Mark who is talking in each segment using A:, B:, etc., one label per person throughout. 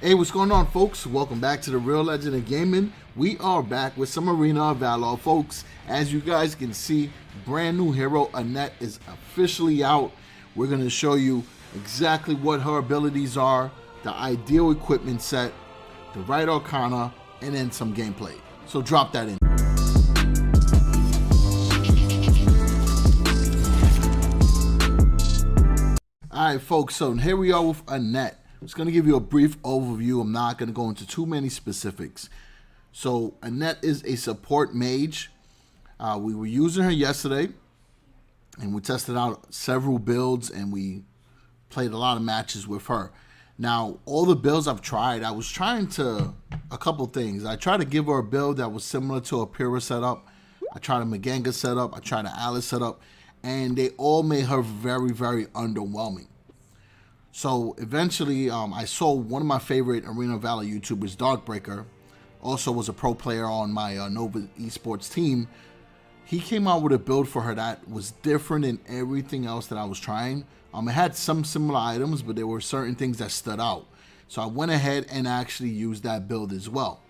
A: Hey, what's going on, folks? Welcome back to the Real Legend of Gaming. We are back with some Arena of Valor, folks. As you guys can see, brand new hero Annette is officially out. We're going to show you exactly what her abilities are, the ideal equipment set, the right arcana, and then some gameplay. So drop that in. Alright, folks, so here we are with Annette. I'm just going to give you a brief overview. I'm not going to go into too many specifics. So Annette is a support mage. We were using her yesterday, and we tested out several builds, and we played a lot of matches with her. Now, all the builds I've tried, I was trying to a couple things. I tried to give her a build that was similar to a Pyrrha setup. I tried a Maganga setup. I tried an Alice setup, and they all made her very, very underwhelming. So eventually, I saw one of my favorite Arena of Valor YouTubers, DarkBreaker, also was a pro player on my Nova Esports team. He came out with a build for her that was different than everything else that I was trying. It had some similar items, but there were certain things that stood out. So I went ahead and actually used that build as well.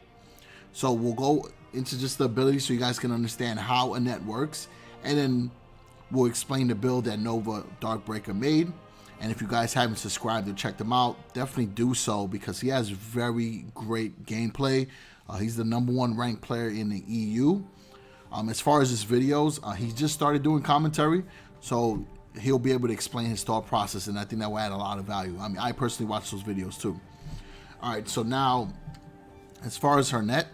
A: So we'll go into just the ability so you guys can understand how Annette works, and then we'll explain the build that Nova DarkBreaker made. And if you guys haven't subscribed or checked him out, definitely do so because he has very great gameplay. He's the #1 ranked player in the EU. As far as his videos, he just started doing commentary, so he'll be able to explain his thought process, and I think that will add a lot of value. I mean, I personally watch those videos too. All right, so now, as far as her net,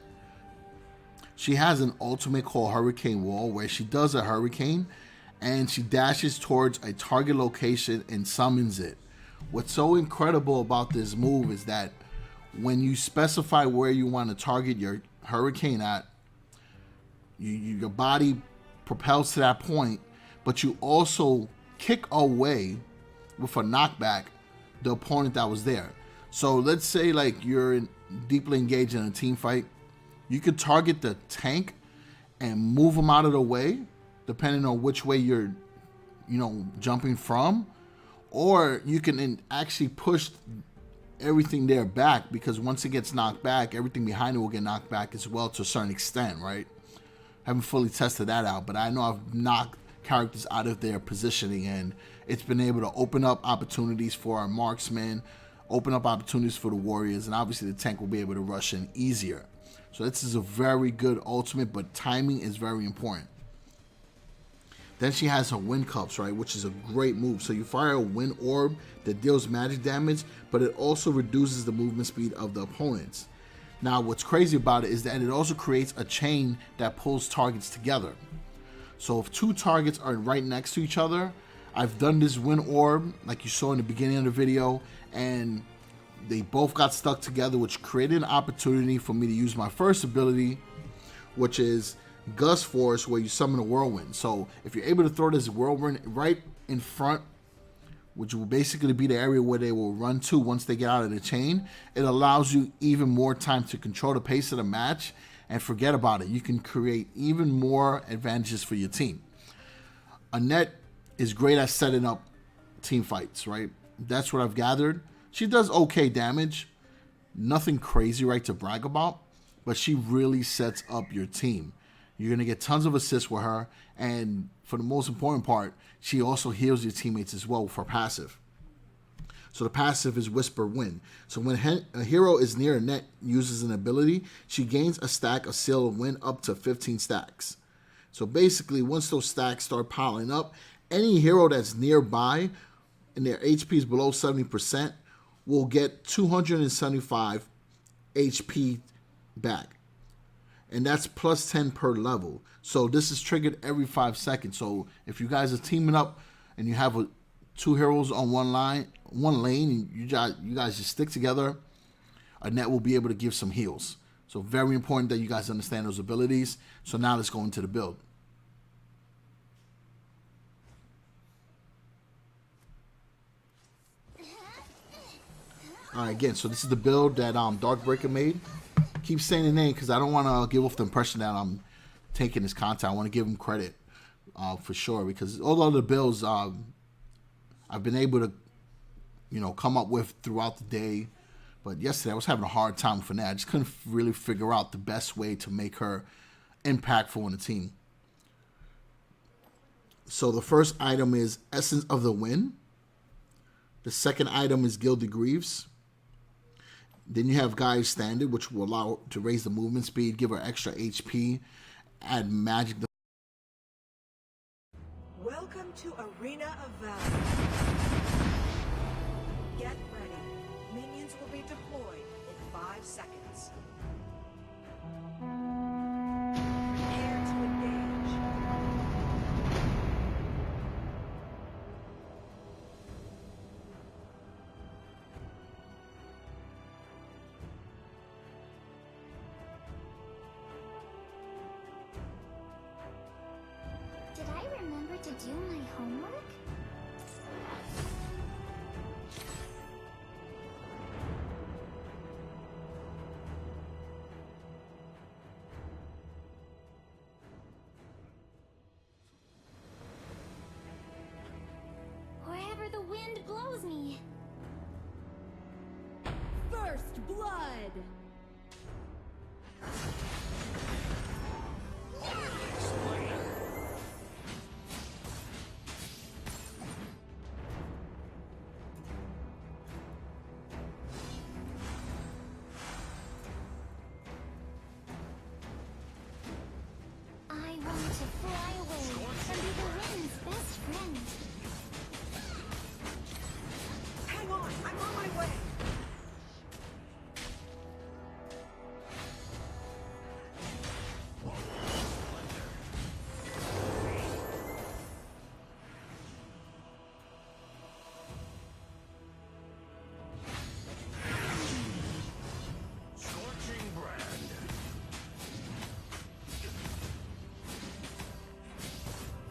A: she has an ultimate called Hurricane Wall, where she does a hurricane, and she dashes towards a target location and summons it. What's so incredible about this move is that when you specify where you want to target your hurricane at, your body propels to that point, but you also kick away with a knockback the opponent that was there. So let's say like you're deeply engaged in a team fight, you could target the tank and move them out of the way, depending on which way you're, jumping from, or you can actually push everything there back, because once it gets knocked back, everything behind it will get knocked back as well to a certain extent, right? Haven't fully tested that out, but I know I've knocked characters out of their positioning, and it's been able to open up opportunities for our marksmen, open up opportunities for the warriors, and obviously the tank will be able to rush in easier. So this is a very good ultimate, but timing is very important. Then she has her wind cups, right, which is a great move. So you fire a wind orb that deals magic damage, but it also reduces the movement speed of the opponents. Now, what's crazy about it is that it also creates a chain that pulls targets together. So if two targets are right next to each other, I've done this wind orb, like you saw in the beginning of the video, and they both got stuck together, which created an opportunity for me to use my first ability, which is Gust Force, where you summon a whirlwind. So if you're able to throw this whirlwind right in front, which will basically be the area where they will run to once they get out of the chain, it allows you even more time to control the pace of the match, and forget about it. You can create even more advantages for your team. Annette is great at setting up team fights, right? That's what I've gathered. She does okay damage, nothing crazy, right, to brag about, but she really sets up your team. You're going to get tons of assists with her, and for the most important part, she also heals your teammates as well with her passive. So the passive is Whisper Wind. So when a hero is near a net, uses an ability, she gains a stack of Seal Wind up to 15 stacks. So basically, once those stacks start piling up, any hero that's nearby and their HP is below 70% will get 275 HP back. And that's plus 10 per level. So this is triggered every 5 seconds. So if you guys are teaming up and you have two heroes on one lane, and you guys just stick together, Annette will be able to give some heals. So very important that you guys understand those abilities. So now let's go into the build. All right, again, so this is the build that DarkBreaker made. Keep saying the name because I don't want to give off the impression that I'm taking his content. I want to give him credit for sure, because all of the builds I've been able to come up with throughout the day But yesterday I was having a hard time with Annette. I just couldn't really figure out the best way to make her impactful on the team. So the first item is Essence of the Wind. The second item is Gilded Greaves. Then you have Gaia's Standard, which will allow to raise the movement speed, give her extra HP, add magic.
B: Welcome to Arena of Valor. Get ready. Minions will be deployed in 5 seconds. Prepare to engage.
C: Did I remember to do my homework? Wherever the wind blows me.
D: First blood!
C: I want to fly away and be the wind's best friend.
B: Hang on, I'm on my way.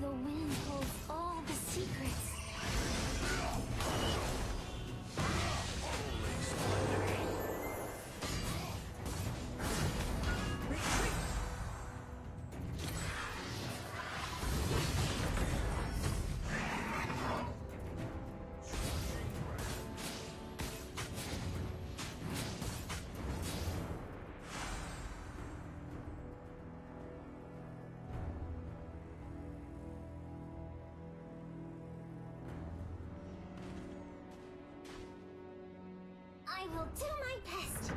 C: The wind holds all the secrets.
B: Retreat.
C: I will do my best.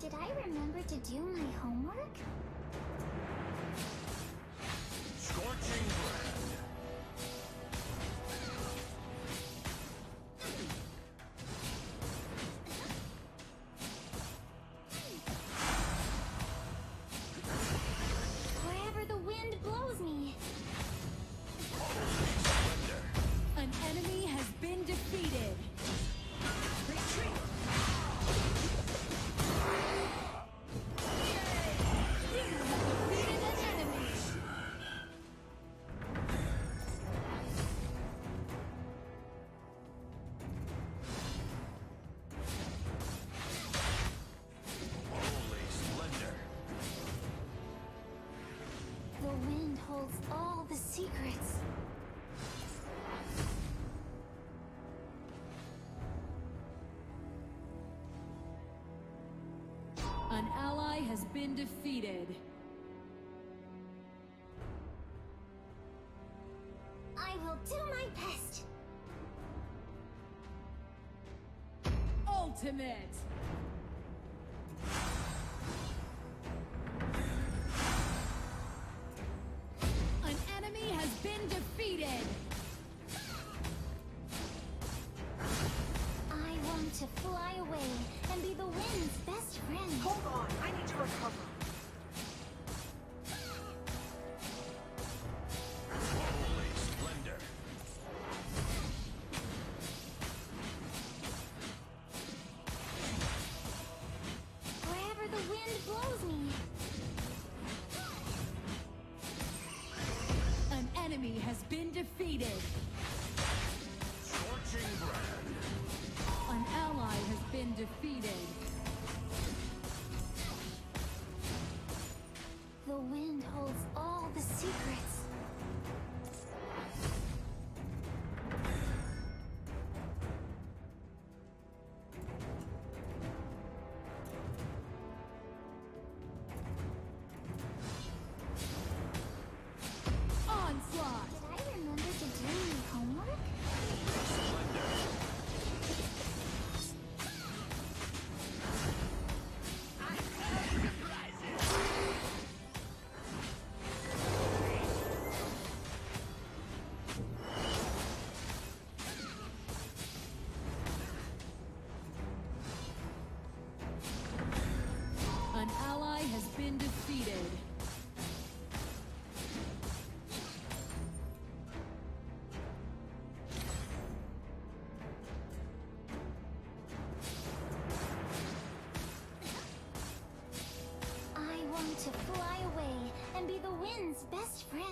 C: Did I remember to do my homework?
E: Scorching brand.
C: Wherever the wind blows me.
D: An enemy has been defeated.
B: Retreat.
D: You have defeated an enemy.
E: Holy splendor.
C: The wind holds all the secrets.
D: An ally has been defeated.
C: I will do my best.
D: Ultimate! An enemy has been defeated.
C: I want to fly away and be the wind's best friend.
B: Hold on, I need to recover.
E: Holy splendor.
C: Wherever the wind blows me.
D: An enemy has been defeated.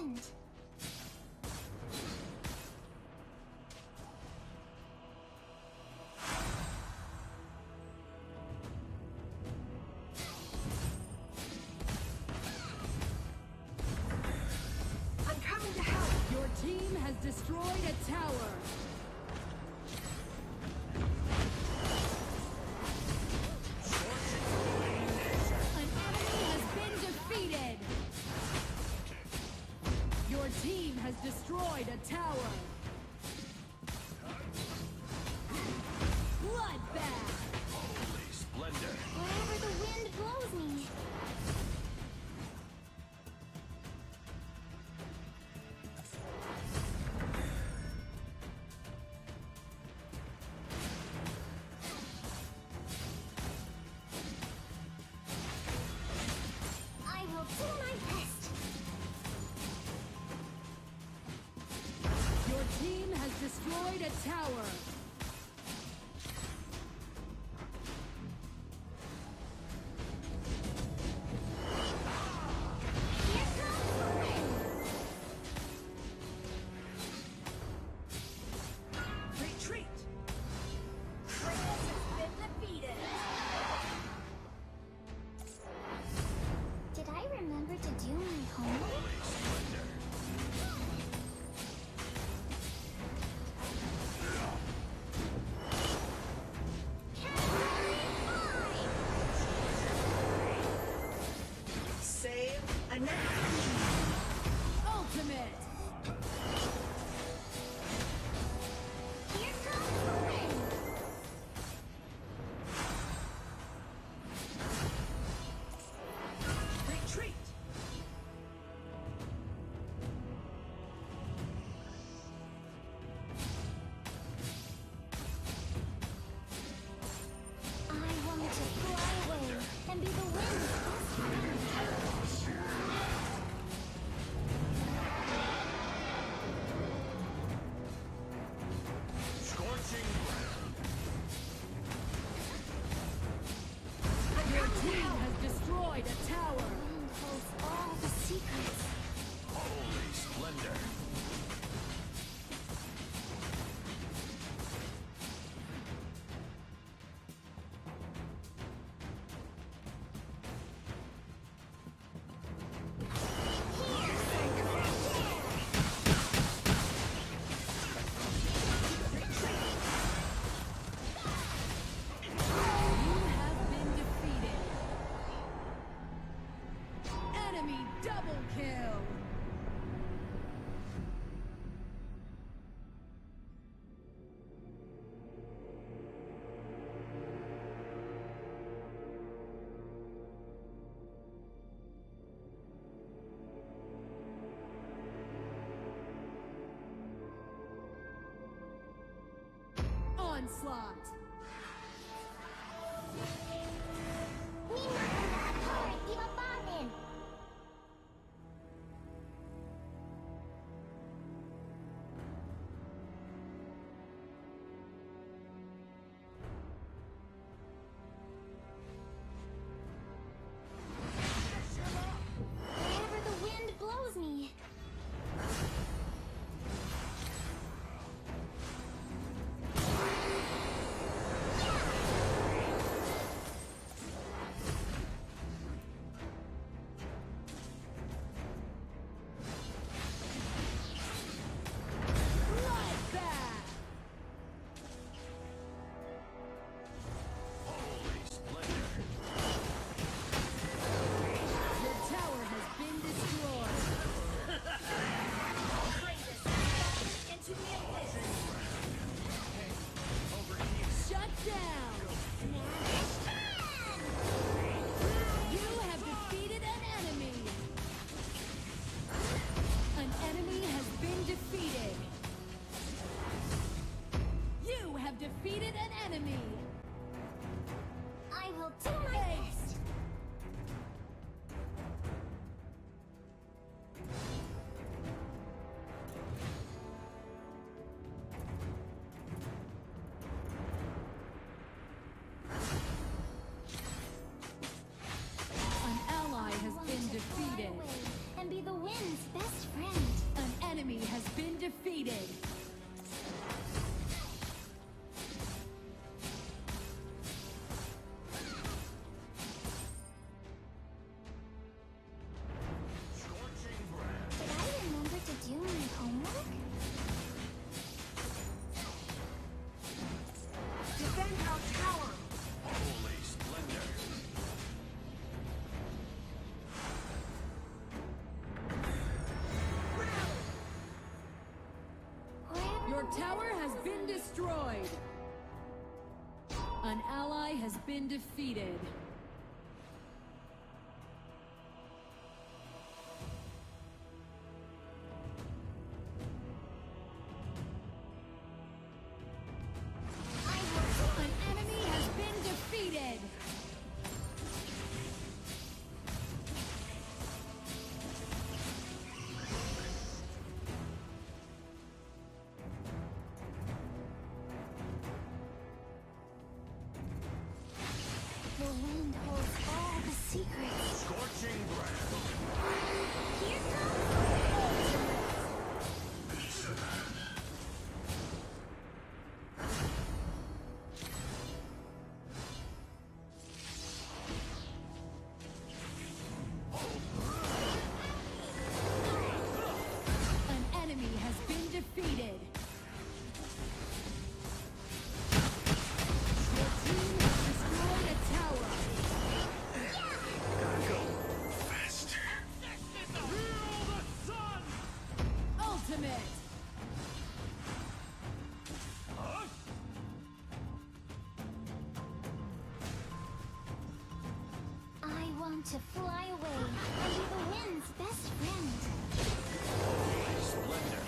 C: wind.
B: I'm coming to help.
D: Your team has destroyed a tower. An enemy has been defeated. Your team has destroyed a tower. Bloodbath.
E: Holy splendor.
C: Wherever the wind blows me. I will do my best.
D: Your team has destroyed a tower.
C: Here comes the wind.
B: Retreat. Kratos has been defeated.
C: Did I remember to do my homework?
E: Holy splendor.
B: Save Annette.
D: Ultimate.
C: Here comes the wind.
B: Retreat.
C: I want to fly away and be the wind's best friend.
E: Scorching ground.
D: Your team has destroyed a tower.
C: Wind holds all the secrets.
E: Holy splendor.
D: You have been defeated. Enemy double kill. Onslaught.
C: Minimum torre ibabanin. Wherever the wind blows me.
D: Bloodbath.
E: Holy splendor.
D: Your tower has been destroyed.
B: Kratos into the abyss.
D: Shut down. You have defeated an enemy. An enemy has been defeated. You have defeated an enemy.
C: I will do my best.
D: An ally has
C: Want
D: been
C: to fly
D: defeated.
C: away and be the wind's best friend.
D: tower has been destroyed. An ally has been defeated. An enemy has been defeated.
C: The wind holds all the secrets.
E: Scorching brand.
C: Here comes
D: An enemy has been defeated. Your team has destroyed a tower.
E: Faster.
F: Feel the sun!
D: Ultimate.
C: I want to fly away and be the wind's best friend.
E: Holy splendor.